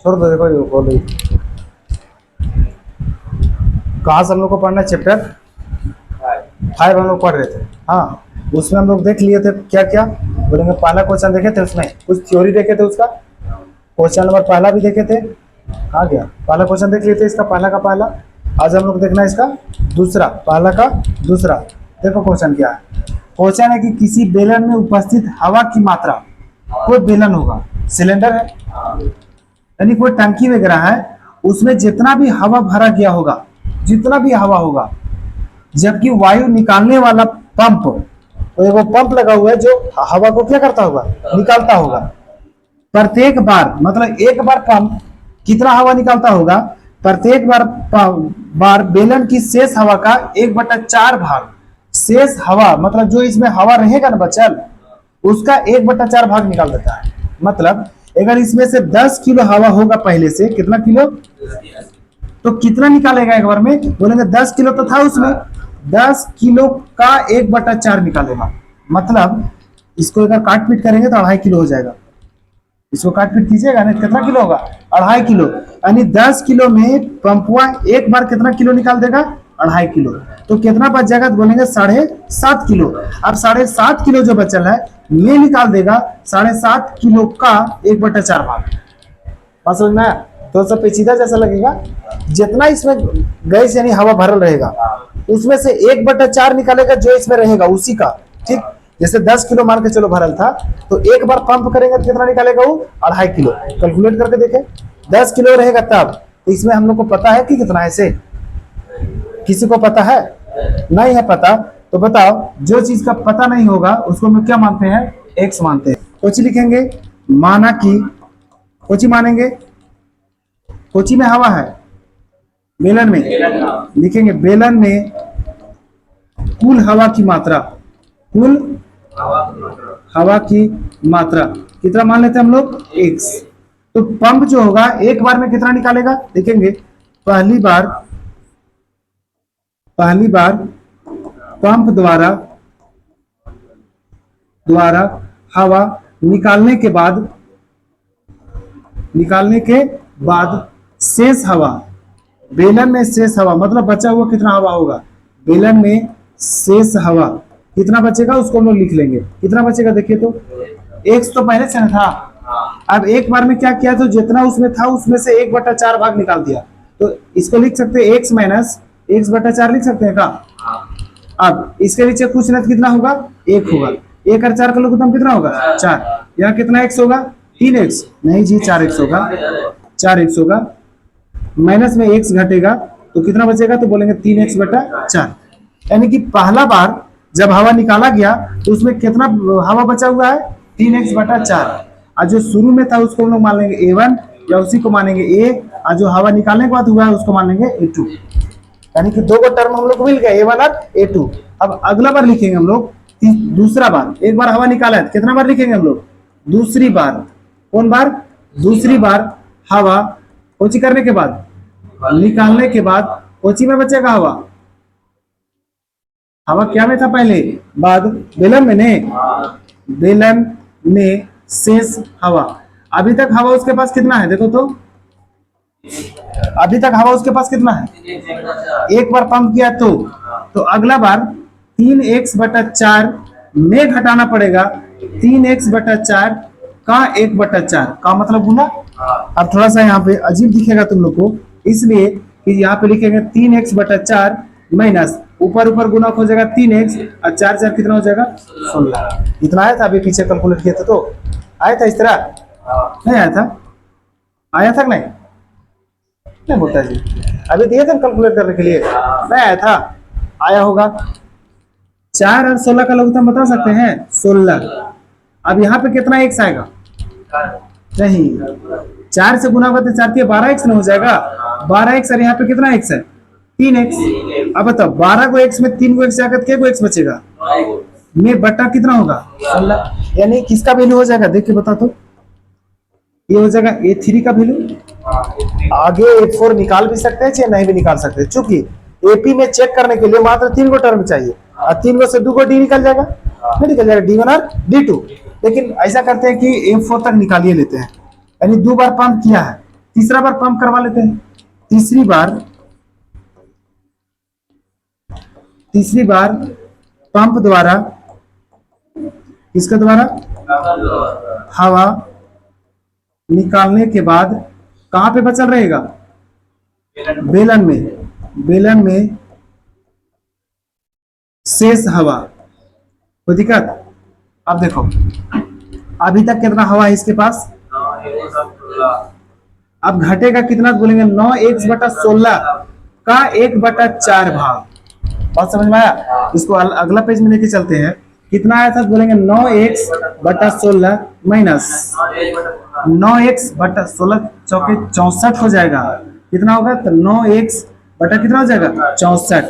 छोड़ दो, देखो ये बोलो कहाँ से हम लोग को पढ़ना है, चैप्टर 5 हम लोग पढ़ रहे थे। हाँ, उसमें हम लोग देख लिए थे क्या क्या बोलेंगे। पहला क्वेश्चन देखे थे, उसमें कुछ थ्योरी देखे थे, उसका क्वेश्चन नंबर पहला भी देखे थे। कहाँ गया, पहला क्वेश्चन देख लिए थे इसका, पहला का पहला। आज हम लोग देखना है इसका दूसरा, पहला का दूसरा। देखो क्वेश्चन क्या है। क्वेश्चन है कि किसी बेलन में उपस्थित हवा की मात्रा, कोई बेलन होगा, सिलेंडर है यानी कोई टंकी वगैरह है, उसमें जितना भी हवा भरा गया होगा, जितना भी हवा होगा, जबकि वायु निकालने वाला पंप, तो एक वो पंप लगा हुआ है जो हवा को क्या करता होगा, निकालता होगा। प्रत्येक बार, मतलब एक बार पंप कितना हवा निकालता होगा, प्रत्येक बार बेलन की शेष हवा का 1/4 भाग, शेष हवा मतलब जो इसमें हवा रहेगा ना बचल, उसका 1/4 भाग निकाल देता है। मतलब अगर इसमें से 10 किलो हवा होगा पहले से, कितना किलो, तो कितना निकालेगा एक बार में, बोलेंगे 10 किलो तो था उसमें, 10 किलो का 1/4 निकालेगा। मतलब इसको अगर काट पीट करेंगे तो 2.5 किलो हो जाएगा। इसको काट पीट कीजिएगा ना, कितना किलो होगा, 2.5 किलो। यानी 10 किलो में पंपुआ एक बार कितना किलो निकाल देगा, 2.5 किलो। तो कितना बच जाएगा, तो बोलेंगे 7.5 किलो। अब 7.5 किलो जो बचल है ये निकाल देगा 7.5 किलो का 1/4 भाग। बात समझ में आया? तो सब पेचीदा जैसा लगेगा। जितना इसमें गैस यानी हवा भरल रहेगा, उसमें से 1/4 निकालेगा जो इसमें रहेगा उसी का। ठीक, जैसे 10 किलो मान के चलो भरल था, तो एक बार पंप करेंगे तो कितना निकालेगा वो, 2.5 किलो। कैलकुलेट करके देखें, 10 किलो रहेगा तब, तो इसमें हम लोग को पता है कि कितना है से, किसी को पता है, नहीं है पता, तो बताओ। जो चीज का पता नहीं होगा उसको हम क्या मानते हैं, एक्स मानते हैं। कोची लिखेंगे, माना कि, कोची मानेंगे, कोची में हवा है, बेलन में लिखेंगे, बेलन में कुल हवा की मात्रा, कुल हवा की मात्रा कितना मान लेते हैं हम लोग, एक्स। तो पंप जो होगा एक बार में कितना निकालेगा, देखेंगे। पहली बार पंप द्वारा हवा निकालने के बाद शेष हवा, बेलन में शेष हवा मतलब बचा हुआ कितना हवा होगा, बेलन में शेष हवा कितना बचेगा उसको हम लोग लिख लेंगे। कितना बचेगा देखिए, तो एक्स तो पहले से था, अब एक बार में क्या किया, तो जितना उसमें था उसमें से 1/4 भाग निकाल दिया। तो इसको लिख सकते हैं x माइनस 1/4 लिख सकते हैं का। अब इसके नीचे कुछ नहीं, कितना होगा, 1 होगा। 1 और 4 का लोग कितना होगा, 4। यहाँ कितना x होगा, 3x, नहीं जी 4x होगा, 4x होगा। माइनस में x घटेगा तो कितना बचेगा, तो बोलेंगे 3x/4। यानी कि पहला बार जब हवा निकाला गया तो उसमें कितना हवा बचा हुआ है, 3x/4। और जो शुरू में था उसको हम लोग मान लेंगे a1 या उसी को मानेंगे a, और जो हवा निकालने के बाद हुआ है उसको मान लेंगे a2। यानी कि 2 टर्म हम लोग को मिल गया, a1 और a2। अब अगला बार लिखेंगे हम लोग दूसरा बार, एक बार हवा निकाला है कितना बार लिखेंगे हम लोग, दूसरी बार। कौन बार, दूसरी बार हवा कोची करने के बाद, निकालने के बाद कोची में बचेगा हवा, हवा क्या में था पहले, बाद बेलन में ने, बेलन में शेष हवा। अभी तक हवा उसके पास कितना है, देखो तो अभी तक हवा उसके पास कितना है, एक बार पंप किया तो अगला बार 3x/4 में घटाना पड़ेगा 3x/4 का 1/4 का मतलब गुना। अब थोड़ा सा यहाँ पे अजीब दिखेगा तुम लोग को, इसलिए कि यहाँ पे लिखेंगे 3x/4 माइनस ऊपर गुना हो जाएगा 3x और 4 कितना हो जाएगा, 16। इतना आया था अभी पीछे कैलकुलेट किया था, तो आया था इस तरह, नहीं आया था, आया था नहीं, नहीं बोलता जी, अभी दिए थे कैलकुलेट करने के लिए, नहीं आया था, आया होगा। 4 और 16 का लघुत्तम बता सकते हैं, 16। अब यहाँ पे कितना x आएगा, नहीं 4 से गुना करते 4 के 12x में हो जाएगा, 12x और यहाँ पे कितना x है, 3x। अब बताओ 12 को x में 3 को x जाकर के को x बचेगा, में बटा कितना होगा, 16। यानी किसका वैल्यू हो जाएगा, देख के बता तो, ये हो जाएगा A3 का वैल्यू। आगे A4 निकाल भी सकते हैं चाहे नहीं भी निकाल सकते हैं, चूंकि AP में चेक करने के लिए मात्र 3 को टर्म चाहिए, और 3 को से 2 को D निकल जाएगा, नहीं निकल जाएगा D1 और D2। लेकिन ऐसा करते हैं कि A4 तक निकालिए लेते हैं, यानी 2 बार पंप किया है, तीसरा बार पंप करवा लेते हैं। तीसरी बार पंप द्वारा, इसके द्वारा हवा निकालने के बाद कहां पे बचल रहेगा? बेलन में शेष हवा। कोई दिक्कत? अब देखो अभी तक कितना हवा है इसके पास? अब घटेगा कितना बोलेंगे? 9x/16 का 1/4 भाग। बात समझ में आया? इसको अगला पेज में लेके चलते हैं। कितना आया था बोलेंगे? 9x/16 माइनस 9x/16 चौके 64 हो जाएगा। कितना होगा? तो 9x बटा कितना हो जाएगा? 64।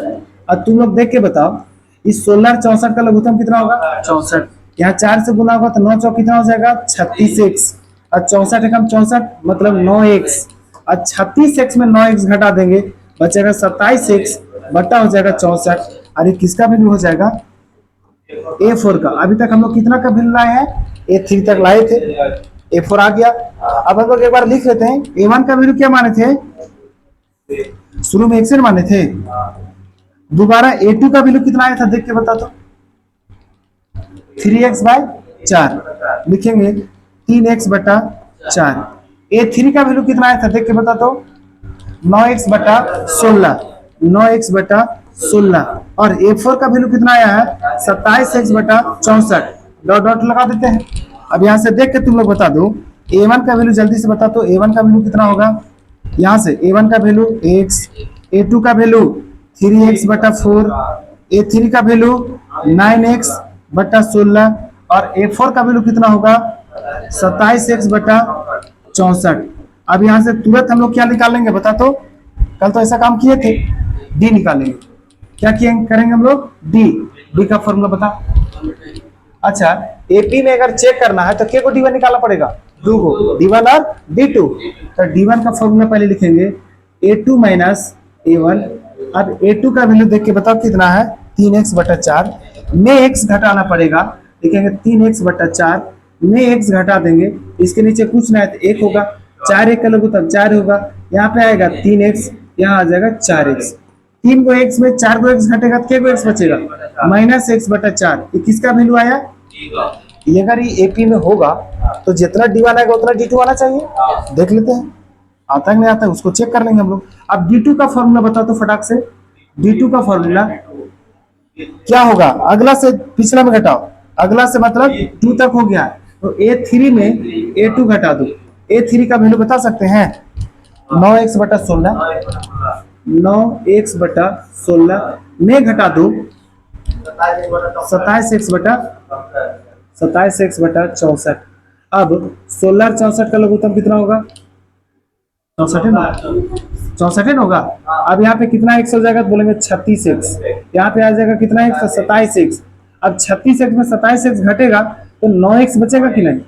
अब तुम लोग देख के बताओ इस 16 और 64 का लघुत्तम कितना होगा? 64। यहाँ 4 से गुना होगा तो 9 चौक कितना हो जाएगा? 36x। और 64 एकम 64 मतलब 9x। और 36x में 9x घटा देंगे बचेगा 27x बटा हो जाएगा 64। और ये किसका वैल्यू हो जाएगा? A4 का। अभी तक हम लोग कितना का वैल्यू लाए हैं? A3 तक लाए थे, A4 आ गया। अब हम लोग एक बार लिख लेते हैं। A1 का वैल्यू क्या माने थे? शुरू में x माने थे। दोबारा A2 का वैल्यू कितना आया था देख के बता दो। 3x/4 लिखेंगे 3x/4। A3 का वैल्यू कितना आया था देख के बता दो। 9x/16 और A4 का वैल्यू कितना आया है? 27x/64। डॉट डॉट लगा देते हैं। अब यहाँ से देख के तुम लोग बता दो A1 का वैल्यू जल्दी से बता दो। A1 का वैल्यू कितना होगा? यहाँ से A1 का वैल्यू x, A2 का वैल्यू 3x/4, A3 का वैल्यू 9x/16 और A4 का वैल्यू कितना होगा? 27x/64। अब यहाँ से तुरंत हम लोग क्या निकालेंगे बता तो? कल तो ऐसा काम किए थे, डी निकालेंगे। क्या करेंगे हम लोग? डी का फॉर्मूला बता। अच्छा एपी में अगर चेक करना है तो के को D1 निकालना पड़ेगा? 2 को, D1 और D2। तो D1 का फॉर्मूला पहले लिखेंगे A2 माइनस A1। अब A2 का वैल्यू देख के बताओ कितना है? 3x/4 में x घटाना पड़ेगा। लिखेंगे 3x/4 में x घटा देंगे। इसके नीचे कुछ ना है तो 1 होगा। 4 1 का लघुत्तम 4 होगा। यहाँ पे आएगा 3x, यहाँ आ जाएगा 4x। 3 को x में 4 को x घटेगा तो क्या को x बचेगा? -x/4। ये किसका वैल्यू आया? ये अगर ये एपी में होगा तो जितना D1 आएगा उतना D2 आना चाहिए। देख लेते हैं आता है नहीं आता है, उसको चेक कर लेंगे हम लोग। अब D2 का फॉर्मूला बताओ तो फटाक से। D2 का फॉर्मूला क्या होगा? अगला से पिछला में घटाओ। अगला से मतलब 2 तक हो गया तो A3 में A2 घटा दो। A3 का वैल्यू बता सकते हैं? 9x/16 में घटा दो 27x/64। अब 16 और 64 का लघुत्तम कितना होगा? 64 होगा। अब यहाँ पे कितना x हो जाएगा? बोलेंगे 36x। यहाँ पे आ जाएगा कितना x? 27x। अब 36x में 27x घटेगा तो 9x बचेगा कि नहीं?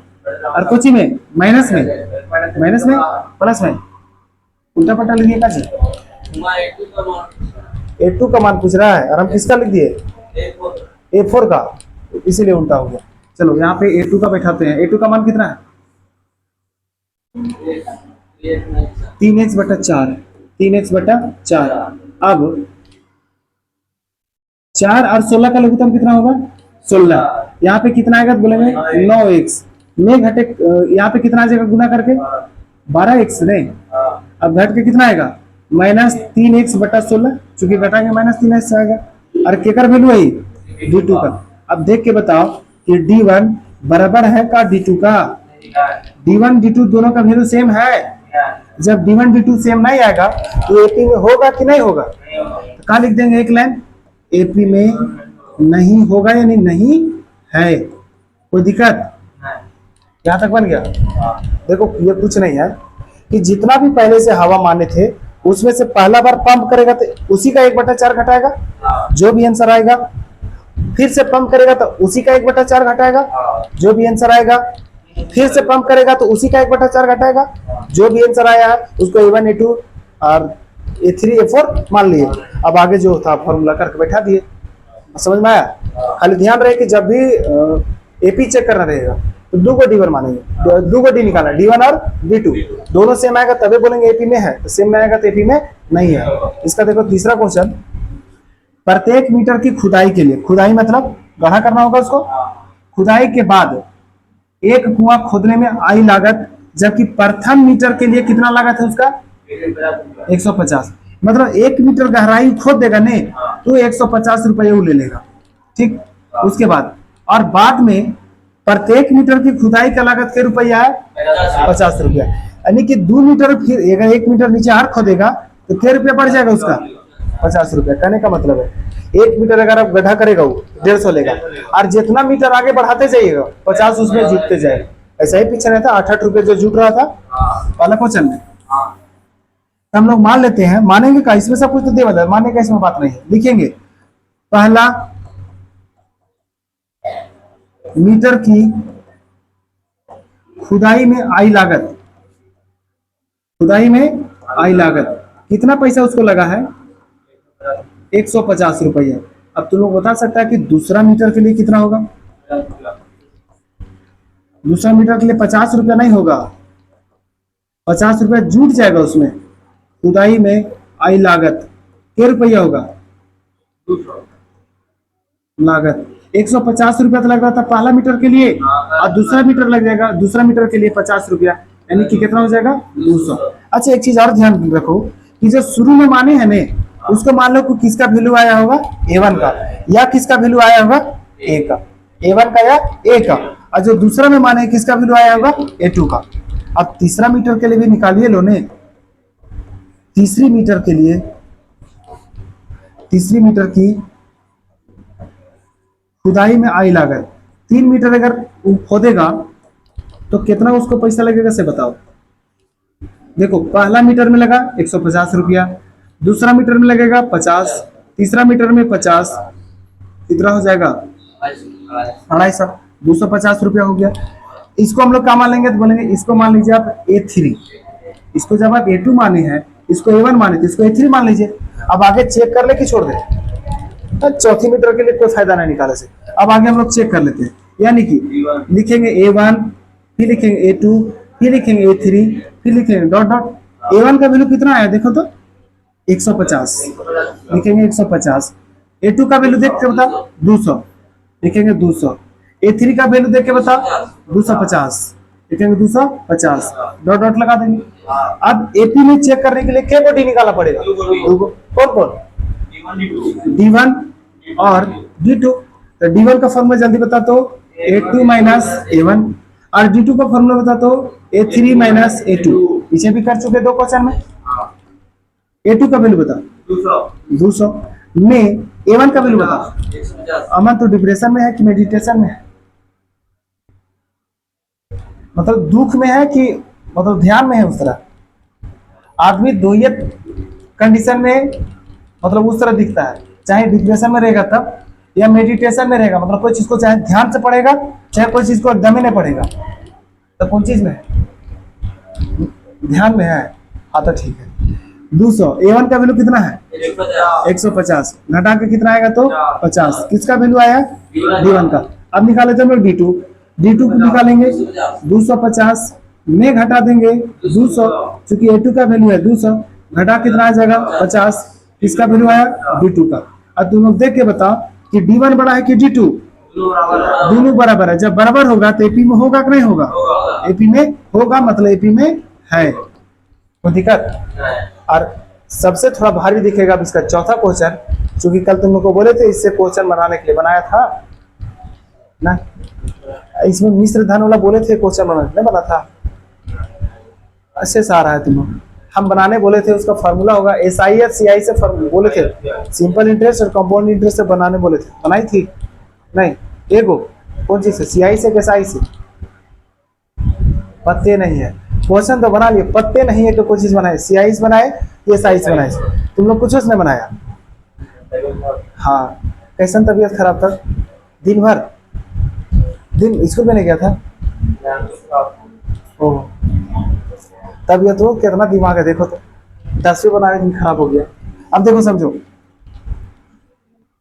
और कोची में? माइनस में प्लस में उल्टा पल्टा लिख दिए जी। A2 का मान पूछ रहा है और हम किसका लिख दिए? A4 का, इसीलिए उल्टा हो गया। चलो यहाँ पे A2 का बैठाते हैं। A2 का मान कितना है? 3x/4। अब 4 और 16 का लघुत्तम कितना होगा? 16। यहाँ पे कितना आएगा बोलेंगे? 9x में घटे, यहाँ पे कितना आ जाएगा गुना करके? 12x नहीं। अब घट के कितना आएगा? -3x/16। चूंकि घटाएंगे -3x आएगा। और केकर वैल्यू है? D2 का। अब देख के बताओ कि D1 बराबर है का D2 का? D1 D2 दोनों का वैल्यू सेम है। जब D1 D2 सेम नहीं आएगा तो एपी में होगा कि नहीं होगा? तो क्या लिख देंगे एक लाइन? एपी में नहीं होगा यानी नहीं है। कोई दिक्कत? यहाँ तक बन गया? देखो ये कुछ नहीं है कि जितना भी पहले से हवा माने थे उसमें से पहला बार पंप करेगा तो उसी का 1/4 घटाएगा, जो भी आंसर आएगा। फिर से पंप करेगा तो उसी का 1/4 घटाएगा, जो भी आंसर आएगा। फिर से पंप करेगा तो उसी का 1/4 घटाएगा, जो भी आंसर आया है उसको A1 A2 और A3 A4 मान लिए। अब आगे जो था फॉर्मूला करके बैठा दिए। समझ में आया? खाली ध्यान रहे कि जब भी एपी चेक करना रहेगा तो दो को D1 मानेंगे, दो को D निकालना, D1 और D2 दोनों सेम आएगा तभी बोलेंगे एपी में है, तो सेम में आएगा तो एपी में नहीं है। इसका देखो तीसरा क्वेश्चन, प्रत्येक मीटर की खुदाई के लिए, खुदाई मतलब गड्ढा करना होगा उसको, खुदाई के बाद एक कुआं खोदने में आई लागत, जबकि प्रथम मीटर के लिए कितना लागत है उसका 150, मतलब 1 मीटर गहराई खोद देगा नहीं तो 150 रुपये वो ले लेगा, ठीक। उसके बाद और बाद में प्रत्येक मीटर की खुदाई का लागत क्या रुपया है 50 रुपया, यानी कि 2 मीटर फिर अगर 1 मीटर नीचे और खोदेगा तो क्या रुपया बढ़ जाएगा उसका 50 रुपया। कहने का मतलब है 1 मीटर अगर आप गड्ढा करेगा वो 150 लेगा, और जितना मीटर आगे बढ़ाते जाइएगा 50 उसमें जुटते जाएगा। ऐसा ही पीछे रहता 8-8 रुपये जो जुट रहा था वाला क्वेश्चन में। तो हम लोग मान लेते हैं, मानेंगे का इसमें सब कुछ तो दे बता, मानने का इसमें बात नहीं है। लिखेंगे पहला मीटर की खुदाई में आई लागत, खुदाई में आई लागत कितना पैसा उसको लगा है 150 रुपया। अब तुम लोग बता सकता है कि दूसरा मीटर के लिए कितना होगा, दूसरा मीटर के लिए 50 रुपया नहीं होगा, 50 रुपया जुट जाएगा उसमें। खुदाई में आई लागत क्या रुपया होगा लागत 150 रुपया तो लग रहा था पहला मीटर के लिए, और दूसरा मीटर लग जाएगा, दूसरा मीटर के लिए 50 रुपया, यानी कि कितना हो जाएगा 200। अच्छा एक चीज और ध्यान रखो कि जो शुरू में माने हैं ने उसको मान लो कि किसका वैल्यू आया होगा A1 का, या किसका वैल्यू आया होगा A का, A1 का या A का, और जो दूसरा में माने किसका वैल्यू आया होगा A2 का। अब तीसरा मीटर के लिए भी निकालिए लो ने, तीसरी मीटर के लिए, तीसरी मीटर की खुदाई में आई लागत 3 मीटर अगर खोदेगा तो कितना उसको पैसा लगेगा से बताओ। देखो पहला मीटर में लगा 150 रुपया, दूसरा मीटर में लगेगा 50, तीसरा मीटर में 50, कितना हो जाएगा 250, 250 रुपया हो गया। इसको हम लोग क्या मान लेंगे तो बोलेंगे इसको मान लीजिए आप A3, इसको जब आप A2 माने हैं, इसको A1 माने तो इसको A3 मान लीजिए। अब आगे चेक कर ले कि छोड़ दे, चौथी मीटर के लिए कोई फायदा नहीं निकाले से। अब आगे हम लोग चेक कर लेते हैं, यानी कि लिखेंगे A1, फिर लिखेंगे A2, फिर लिखेंगे A3, फिर लिखेंगे डॉट डॉट। A1 का वैल्यू कितना आया देखो तो 150, लिखेंगे 150। A2 का वैल्यू देख के बता 200, लिखेंगे 200। A3 का वैल्यू देख के बता 250, लिखेंगे 250, डॉट डॉट लगा देंगे। अब AP में चेक करने के लिए क्या कोटी निकालना पड़ेगा, कौन कौन D1 और D2। तो D1 का फॉर्मूला जल्दी बता तो A2 माइनस A1, और D2 का फॉर्मूला बता तो A3 माइनस A2। पीछे भी कर चुके दो क्वेश्चन में। A2 का वैल्यू बता 200 में, A1 का वैल्यू बता। अमन तो डिप्रेशन में है कि मेडिटेशन में है, मतलब दुख में है कि मतलब ध्यान में है। उस तरह आदमी दोयत कंडीशन में मतलब उस तरह दिखता है, चाहे डिप्रेशन में रहेगा तब या मेडिटेशन में रहेगा, मतलब कोई चीज को चाहे ध्यान से पढ़ेगा चाहे कोई चीज को एकदम ही नहीं पढ़ेगा। तो कौन चीज में है, ध्यान में है। हाँ तो ठीक है 200। A1 का वैल्यू कितना है 150, घटा के कितना आएगा तो 50। किसका वैल्यू आया D1 का। अब निकाले थे हम लोग D2 को निकालेंगे 250 में घटा देंगे 200, चूंकि A2 का वैल्यू है 200, घटा कितना आ जाएगा 50। किसका वैल्यू आया D2 का। अब तुम लोग देख के बताओ कि D1 बड़ा है कि D2, दोनों बराबर है। जब बराबर होगा तो AP में होगा कि नहीं होगा, AP में होगा, मतलब AP में है, कोई दिक्कत। और सबसे थोड़ा भारी दिखेगा अब इसका चौथा क्वेश्चन, क्योंकि कल तुम लोग को बोले थे इससे क्वेश्चन बनाने के लिए बनाया था ना, इसमें मिश्र धन वाला बोले थे क्वेश्चन बनाने के लिए बना था। अच्छे से आ रहा है तुम लोग, हम बनाने बोले थे उसका फार्मूला होगा SI या CI से बोले थे, सिंपल इंटरेस्ट और कंपाउंड इंटरेस्ट से बनाने बोले थे, बनाई थी नहीं एगो कौन चीज से, CI से कि SI से। पत्ते नहीं है, क्वेश्चन तो बना लिए, पत्ते नहीं है तो कोई चीज बनाए, CI से बनाए या SI से बनाए, तुम लोग कुछ नहीं बनाया। हाँ कैसन तबीयत खराब था, दिन भर दिन स्कूल में नहीं गया था। ओह तबीयत तो कितना दिमाग है देखो तो, 10वीं बनाने दिन खराब हो गया। अब देखो समझो,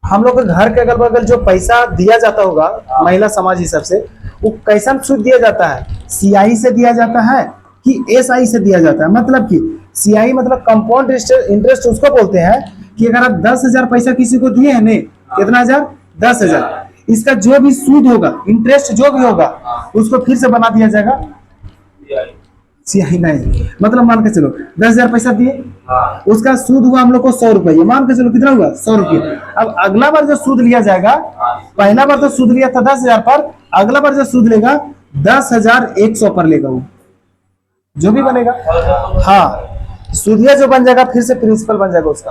हम लोग के घर के अगल बगल जो पैसा दिया जाता होगा महिला समाज हिसाब से, वो कैसा सूद दिया जाता है, सीआई से दिया जाता है कि एसआई से दिया जाता है। मतलब कि सीआई मतलब कंपाउंड इंटरेस्ट उसको बोलते हैं कि अगर आप 10,000 पैसा किसी को दिए हैं, नहीं कितना हजार, 10,000, इसका जो भी सूद होगा, इंटरेस्ट जो भी होगा, उसको फिर से बना दिया जाएगा सीआई। नहीं मतलब मान के चलो 10,000 पैसा दिए, उसका सूद हुआ हम लोग को 100 रुपये, मान के चलो कितना हुआ 100 रुपये। अब अगला बार जो सूद लिया जाएगा, पहला बार तो सूद लिया था 10,000 पर, अगला बार जो सूद लेगा 10,100 पर लेगा, वो जो भी बनेगा। हाँ, सूदिया जो बन जाएगा फिर से प्रिंसिपल बन जाएगा उसका।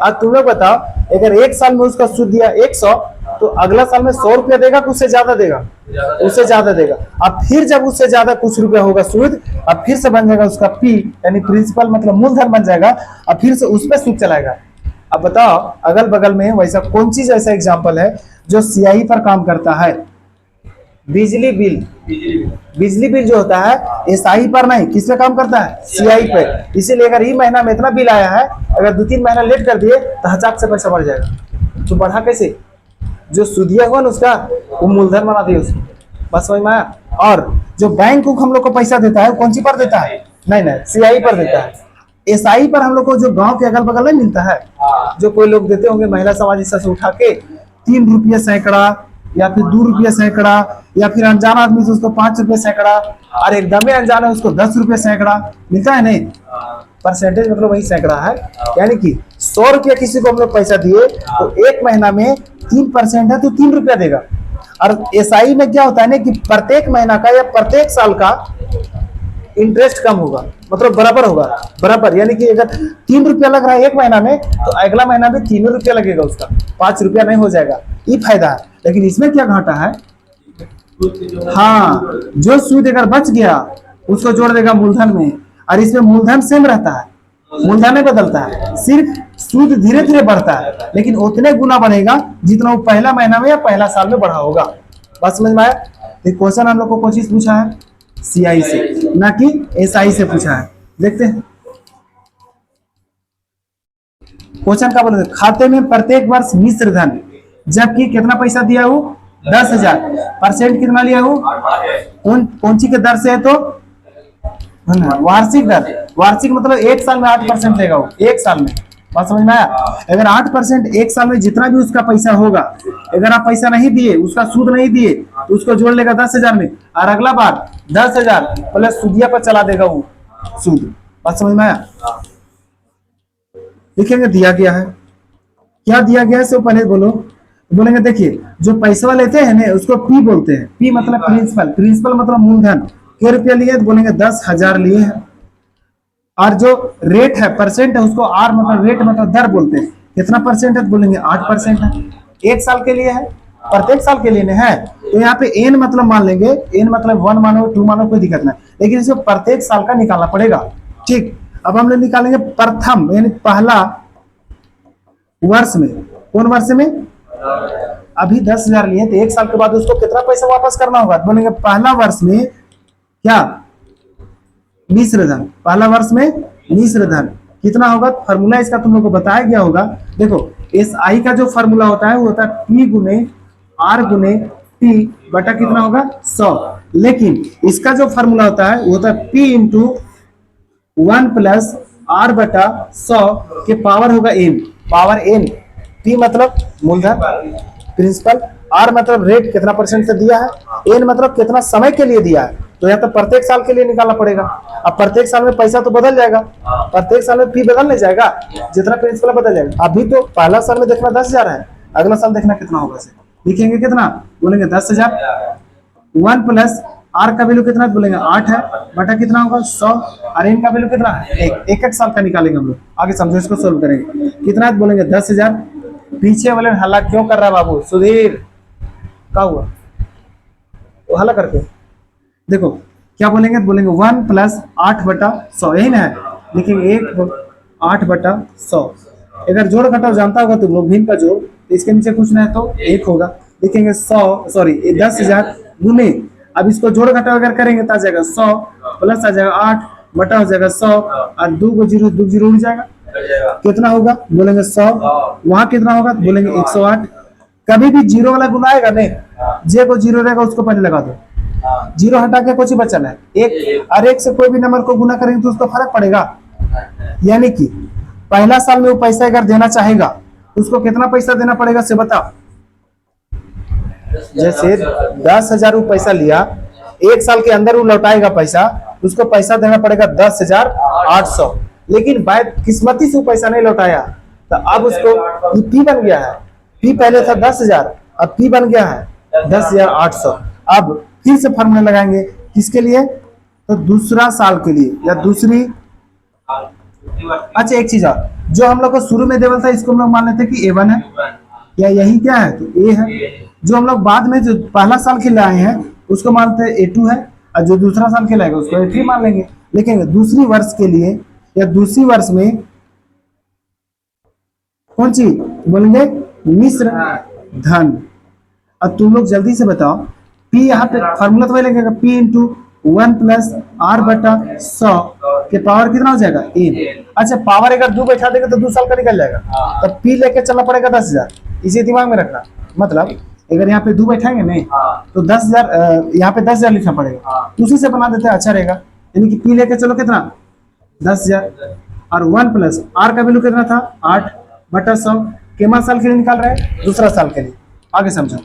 अब तुम लोग बताओ, अगर एक साल में उसका सूद दिया 100, तो अगला साल में 100 रुपया देगा कि उससे ज्यादा देगा, उससे ज्यादा देगा। अब फिर जब उससे ज्यादा कुछ रुपया होगा सूद, अब फिर से बन जाएगा उसका पी, यानी प्रिंसिपल मतलब मूलधन बन जाएगा, अब फिर से उस पर सूद चलाएगा। अब बताओ अगल बगल में वैसा कौन चीज ऐसा एग्जाम्पल है जो सीआई पर काम करता है? बिजली बिल। बिजली बिल जो होता है एसआई पर नहीं, किस पे काम करता है? सीआई पे। इसीलिए अगर ये महीना में इतना बिल आया है, अगर 2-3 महीना लेट कर दिए तो हजाक से पैसा बढ़ जाएगा। तो बढ़ा कैसे? जो सूदिया हुआ ना उसका, वो मूलधन बना दिया उसको। बस समझ में आया? और जो बैंक को हम लोग को पैसा देता है, कौन सी पर देता है? नहीं सीआई पर देता है। एसआई पर हम लोग को जो गांव के अगल बगल नहीं मिलता है, जो कोई लोग देते होंगे महिला समाज हिस्सा से उठा के 3 रुपये सैकड़ा, या फिर 2 रुपये सैकड़ा, या फिर अनजान आदमी से उसको 5 रुपये सैकड़ा, और एकदम अनजान है उसको 10 रुपये सैकड़ा मिलता है। नहीं, परसेंटेज मतलब वही सैकड़ा है। यानी कि 100 रुपया किसी को हम लोग पैसा दिए तो एक महीना में 3% है तो 3 रुपया देगा। और एसआई में क्या होता है ना कि प्रत्येक महीना का या प्रत्येक साल का इंटरेस्ट कम होगा, मतलब बराबर होगा, बराबर। यानी कि अगर 3 रुपया लग रहा है एक महीना में, तो अगला महीना में 3 रुपया लगेगा उसका, 5 रुपया नहीं हो जाएगा। ये फायदा है। लेकिन इसमें क्या घाटा है? हाँ, जो सूद अगर बच गया उसको जोड़ देगा मूलधन में, और इसमें मूलधन सेम रहता है, मूलधन नहीं बदलता है, सिर्फ सूद धीरे धीरे बढ़ता है, लेकिन उतने गुना बढ़ेगा जितना वो पहला महीना में या पहला साल में बढ़ा होगा। बात समझ में आया? क्वेश्चन हम लोग को कोशिश पूछा है सीआई से, ना कि एसआई से पूछा है। देखते हैं क्वेश्चन का बोले, खाते में प्रत्येक वर्ष मिश्र धन, जबकि कितना पैसा दिया हो? 10,000। परसेंट कितना लिया हो? कौन सी के दर से है? तो वार्षिक दर। वार्षिक मतलब एक साल में 8% देगा वो, एक साल में। बात समझ में आया? अगर 8% एक साल में जितना भी उसका पैसा होगा, अगर आप पैसा नहीं दिए, उसका सूद नहीं दिए, तो उसको जोड़ लेगा 10,000 में, और अगला बार 10,000 प्लस सूदिया पर चला देगा वो सूद। बात समझ में आया? लिखेंगे दिया गया है, क्या दिया गया है सो पहले बोलो। बोलेंगे देखिए, जो पैसा लेते हैं ना उसको पी बोलते हैं। पी मतलब प्रिंसिपल, प्रिंसिपल मतलब मूलधन। क्या रुपया लिए? बोलेंगे 10,000 लिए हैं। और जो रेट है, परसेंट है, उसको आर मतलब रेट मतलब दर बोलते हैं। कितना परसेंट है? बोलेंगे 8% है। एक साल के लिए है, प्रत्येक साल के लिए है, तो यहाँ पे एन मतलब मान लेंगे, एन मतलब 1 मानो 2 मानो, कोई दिक्कत नहीं, लेकिन इसको प्रत्येक साल का निकालना पड़ेगा। ठीक, अब हम लोग निकालेंगे प्रथम यानी पहला वर्ष में। कौन वर्ष में? अभी 10,000 लिए, तो एक साल के बाद उसको कितना पैसा वापस करना होगा? बोलेंगे पहला वर्ष में क्या? मिश्र धन। पहला वर्ष में मिश्र धन कितना होगा? फॉर्मूला इसका तुम लोग को बताया गया होगा। देखो, एस आई का जो फॉर्मूला होता है वो होता है पी गुने आर गुने टी बटा कितना होगा? 100। लेकिन इसका जो फॉर्मूला होता है वो होता है पी इंटू 1 प्लस आर बटा 100 के पावर होगा एन, पावर एन। पी मतलब मूलधन प्रिंसिपल, आर मतलब रेट कितना परसेंट से दिया है, एन मतलब कितना समय के लिए दिया है। तो यहाँ तो प्रत्येक साल के लिए निकालना पड़ेगा। अब प्रत्येक साल में पैसा तो बदल जाएगा, प्रत्येक साल में फी बदल नहीं जाएगा, जितना प्रिंसिपल बदल जाएगा। अभी तो पहला साल में देखना 10,000 है, अगला साल देखना कितना होगा। लिखेंगे कितना? बोलेंगे 10,000। 1 प्लस आर का वैल्यू कितना? बोलेंगे 8 है, बटा कितना होगा? 100। और एन का वैल्यू कितना है? एक साल का निकालेंगे हम लोग। आगे समझो, इसको सोल्व करेंगे। कितना है? बोलेंगे 10,000। पीछे वाले हल्ला क्यों कर रहा है बाबू? सुधीर क्या हुआ? वो हल्ला करके देखो क्या बोलेंगे? बोलेंगे 1 प्लस 8 बटा 100, यही ना है। लिखेंगे 8 बटा 100। अगर जोड़ घटाव जानता होगा तुम लोग, भिन्न का जोड़, तो इसके नीचे कुछ नहीं तो 1 होगा। लिखेंगे 10,000 गुने, अब इसको जोड़ घटाव अगर करेंगे तो आ जाएगा 100 प्लस आ जाएगा 8 बटा हो जाएगा 100, और 2 को 0 2 0 उड़ जाएगा। कितना होगा? बोलेंगे 100। वहां कितना होगा? बोलेंगे 108। कभी भी जीरो वाला गुना आएगा नहीं, जे को 0 रहेगा उसको पहले लगा दो, जीरो हटा के कुछ ही बचल है एक, और एक से कोई भी नंबर को गुना करेंगे तो उसको फर्क पड़ेगा। यानी कि पहला साल में वो पैसा अगर देना चाहेगा उसको कितना पैसा देना पड़ेगा से बताओ। जैसे 10,000 वो पैसा लिया, एक साल के अंदर वो लौटाएगा पैसा, उसको पैसा देना पड़ेगा 10,800। लेकिन बाय किस्मती से वो पैसा नहीं लौटाया तो अब उसको पी बन गया है। पी पहले था 10,000, अब पी बन गया है 10,800। अब फिर से फॉर्मूला लगाएंगे किसके लिए, तो दूसरा साल के लिए या दूसरी। अच्छा एक चीज और, जो हम लोग को शुरू में देवल था इसको हम लोग मान लेते कि A1 है, या यही क्या है तो A है। जो हम लोग बाद में जो पहला साल के लिए आए हैं उसको मानते हैं A2 है, और जो दूसरा साल के लाएगा उसको A3 मान लेंगे। लेकिन दूसरी वर्ष के लिए या दूसरी वर्ष में कौन सी बोलेंगे, मिश्र धन। अब तुम लोग जल्दी से बताओ, P यहाँ पे फॉर्मूला तो वही लगेगा, P इंटू 1 प्लस R बटा 100 के पावर कितना हो जाएगा n। अच्छा पावर अगर 2 बैठा देगा तो 2 साल का निकल जाएगा, तब P लेके चलना पड़ेगा 10,000। इसे दिमाग में रखना, मतलब अगर यहाँ पे 2 बैठाएंगे नहीं तो 10,000, यहाँ पे 10,000 लिखना पड़ेगा, उसी से बना देते हैं अच्छा रहेगा। यानी कि P लेके चलो कितना 10,000, और 1 प्लस R का वैल्यू कितना था 8 बटा 100। केमा साल के लिए निकाल रहे हैं, दूसरा साल के लिए। आगे समझो,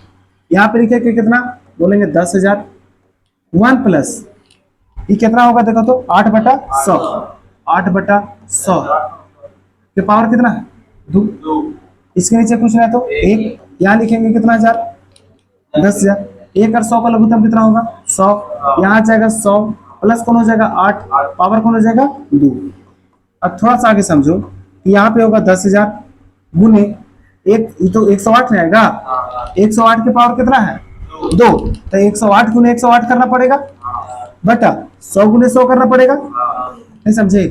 यहाँ पे लिखे कि कितना बोलेंगे 10,000, 1 प्लस ये कितना होगा देखो तो 8 बटा 100, 8 बटा 100 के पावर कितना है 2। इसके नीचे कुछ नहीं तो 1, यहाँ लिखेंगे कितना हजार 10,000। 1 और 100 का लघुत्तम कितना होगा 100, यहाँ जाएगा 100 प्लस कौन हो जाएगा 8, पावर कौन हो जाएगा 2। अब थोड़ा सा आगे समझो, यहाँ पे होगा 10,000 गुने एक, तो 108 रहेगा, 108 के पावर कितना है 2, तो 108 गुने 108 करना पड़ेगा बटा 100 गुने 100 करना पड़ेगा। नहीं समझे,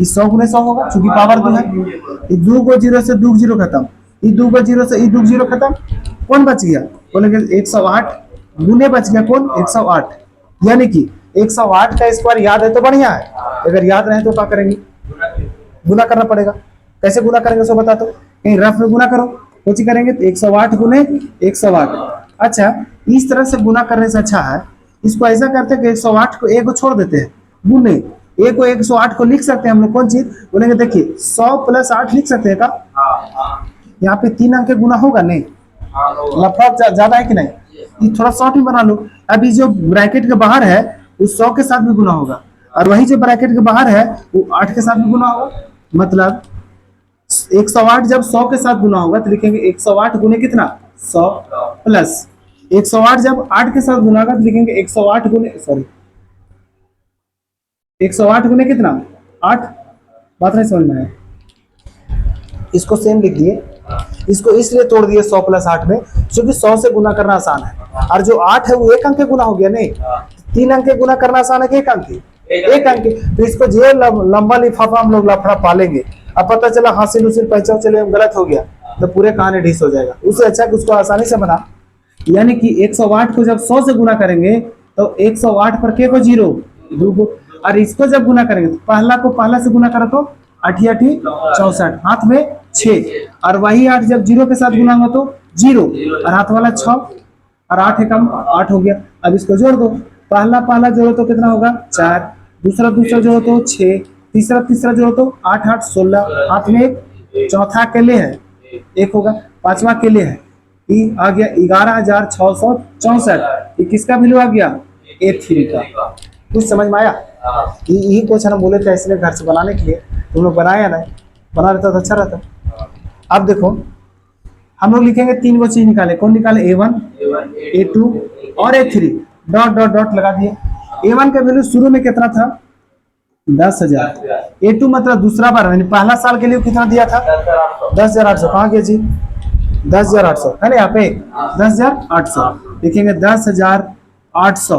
इस 100 गुने 100 होगा क्योंकि पावर 2 है। ये 2 को 0 से 2 0 खत्म, ये 2 को 0 से ये 2 0 खत्म, कौन बच गया बोलेंगे 108 गुने बच गया कौन 108। यानी कि 108 का स्क्वायर याद है तो बढ़िया है, अगर याद नहीं तो क्या करेंगे गुना करना पड़ेगा। कैसे गुना करेंगे सो बता, तो कहीं रफ में गुना करो, कुछ करेंगे तो 108 गुने 108। अच्छा इस तरह से गुना करने से अच्छा है इसको ऐसा करते हैं कि 108 को एक को छोड़ देते हैं, गुने एक को 108 को लिख सकते हैं हम लोग कौन चीज बोलेंगे, देखिए 100 प्लस 8 लिख सकते हैं का। यहाँ पे 3 अंक के गुना होगा नहीं, लफड़ा ज्यादा है कि नहीं, ये थोड़ा शॉर्ट ही बना लो। अभी जो ब्रैकेट के बाहर है उस 100 के साथ भी गुना होगा, और वही जो ब्रैकेट के बाहर है वो 8 के साथ भी गुना होगा। मतलब 108 जब 100 के साथ गुना होगा तो लिखेंगे 108 गुने कितना 100 प्लस 108 जब 8 के साथ गुना होगा तो लिखेंगे 108 गुने 108 गुने कितना 8। बात नहीं समझ में आया, इसको सेम लिख दिए, इसको इसलिए तोड़ दिए 100 प्लस 8 में क्योंकि 100 से गुना करना आसान है, और जो 8 है वो 1 अंक के गुना हो गया नहीं, 3 अंक के गुना करना आसान है कि 1 अंक के, 1 अंक के। तो इसको जो लंबा लिफाफा हम लोग लफड़ा पालेंगे, अब पता चला हासिल उसिल पहचान चले गलत हो गया तो पूरे कहानी ढीस हो जाएगा। उससे अच्छा कि उसको आसानी से बना, यानी कि 108 को जब 100 से गुना करेंगे तो 108 पर के को 0 2 को, और इसको जब गुना करेंगे तो पहला को पहला से गुना करो तो 8 8 64, हाथ में 6, और वही 8 जब 0 के साथ गुना होगा तो 0, और हाथ वाला 6, और 8 एकम 8 हो गया। अब इसको जोड़ दो, पहला जोड़ो तो कितना होगा 4, दूसरा जोड़ो तो 6, तीसरा जोड़ो तो 8 8 16, हाथ में 1, चौथा अकेले है 1 होगा, पांचवा अकेले है ये आ गया 11,664। ये किसका वैल्यू आ गया A3 का। कुछ समझ में आया, यही क्वेश्चन हम बोले थे इसलिए घर से बनाने के लिए, तुम लोग बनाया नहीं, बना रहता तो अच्छा रहता। अब देखो हम लोग लिखेंगे 3 चीज निकाले, कौन निकाले A1 A2 और A3, डॉट डॉट डॉट लगा दिए। A1 का वैल्यू शुरू में कितना था 10,000, A2 मतलब दूसरा बार पहला साल के लिए कितना दिया था 10,800, कहाँ गया जी 10,800 है ना, यहाँ पे 10,800 लिखेंगे 10,800।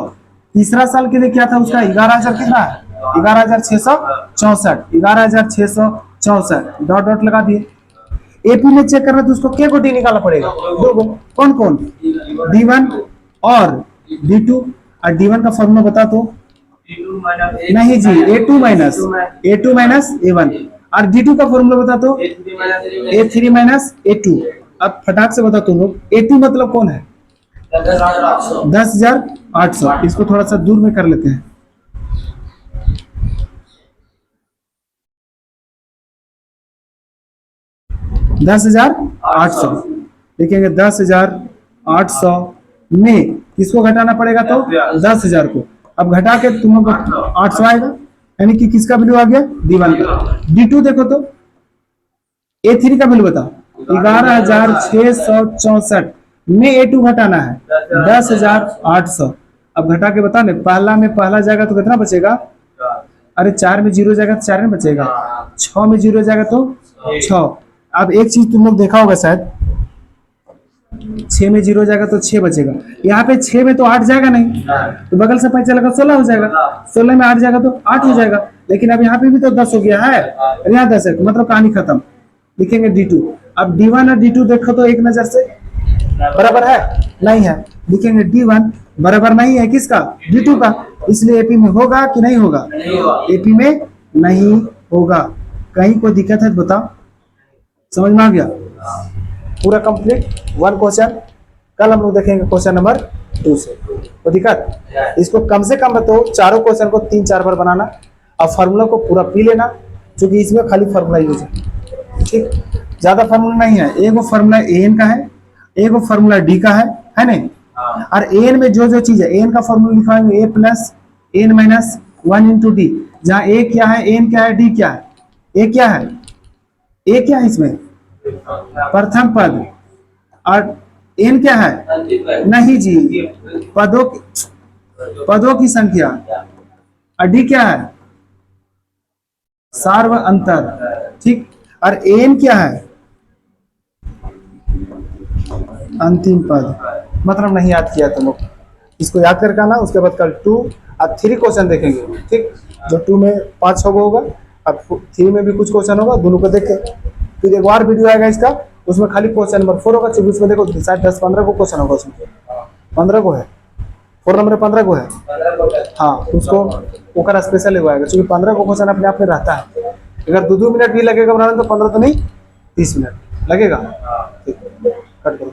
तीसरा साल के लिए क्या था उसका 11,000 कितना है 11,664, 11,664 डॉट डॉट लगा दिए। एपी में चेक करना तो उसको के को डी निकालना पड़ेगा, दो को, कौन कौन D1 और D2, और D1 का फॉर्मूला बता तो नहीं जी A2 माइनस A1, और D2 का फॉर्मूला बता तो A3 माइनस A2। अब फटाक से बता तुम लोग A2 मतलब कौन है, 10,800। इसको थोड़ा सा दूर में कर लेते हैं। 10,800 लिखेंगे। 10,800 में किसको घटाना पड़ेगा? तो 10,000 को। अब घटा के तुम लोग 800 आएगा, यानी कि किसका वैल्यू आ गया? D1 का। D2 देखो तो A3 का वैल्यू बताओ। 11,664 में A2 घटाना है 10,800। अब घटा के बता ने, पहला में पहला जाएगा तो कितना बचेगा? अरे 4 में 0 जाएगा तो 4 में बचेगा, 6 में 0 जाएगा तो 6। अब एक चीज तुम लोग देखा होगा शायद, 6 में 0 जाएगा तो 6 बचेगा। यहाँ पे 6 में तो 8 जाएगा नहीं, तो बगल से पता चलेगा 16 हो जाएगा। 16 में 8 जाएगा तो 8 हो जाएगा। लेकिन अब यहाँ पे भी तो 10 हो गया है, और यहाँ 10 है, मतलब कहानी खत्म। लिखेंगे D2। अब D1 और D2 देखो तो एक नजर से बराबर है? नहीं है। लिखेंगे D1 बराबर नहीं है किसका? D2 का। इसलिए AP में होगा कि नहीं होगा? AP में नहीं होगा। कहीं कोई दिक्कत है तो बताओ। समझ में आ गया? पूरा कंप्लीट 1 क्वेश्चन। कल हम लोग देखेंगे क्वेश्चन नंबर 2 से। तो दिक्कत, इसको कम से कम तो चारों क्वेश्चन को 3-4 बार बनाना और फार्मूला को पूरा पी लेना, क्योंकि इसमें खाली फार्मूला यूज है। ठीक, ज्यादा फार्मूला नहीं है। एक वो फार्मूला AN का है, एक वो फार्मूला D का है नहीं? और AN में जो जो चीज है, AN का फार्मूला लिखवाएंगे A plus N minus 1 into D। जहाँ A क्या है, N क्या है, D क्या है? A क्या है? A क्या है इसमें? प्रथम पद। और N क्या है? नहीं जी, पदों की संख्या। और D क्या है? सार्व अंतर। ठीक, और N क्या है? अंतिम पद। मतलब नहीं याद किया तुम लोग, इसको याद करके आना। उसके बाद कल 2 और 3 क्वेश्चन देखेंगे। ठीक, जो 2 में 5-6 होगा और 3 में भी कुछ क्वेश्चन होगा, दोनों को देख के फिर एक और वीडियो आएगा इसका, उसमें खाली क्वेश्चन नंबर 4 होगा। चूंकि उसमें देखो शायद 10-15 को क्वेश्चन होगा, उसमें 15 को है, 4 नंबर 15 को है। हाँ, उसको ओकर स्पेशल आएगा, क्योंकि 15 को क्वेश्चन अपने आप में रहता है। अगर 2-2 मिनट भी लगेगा बनाने तो 15 तो नहीं 30 मिनट लगेगा। ठीक, कट करो।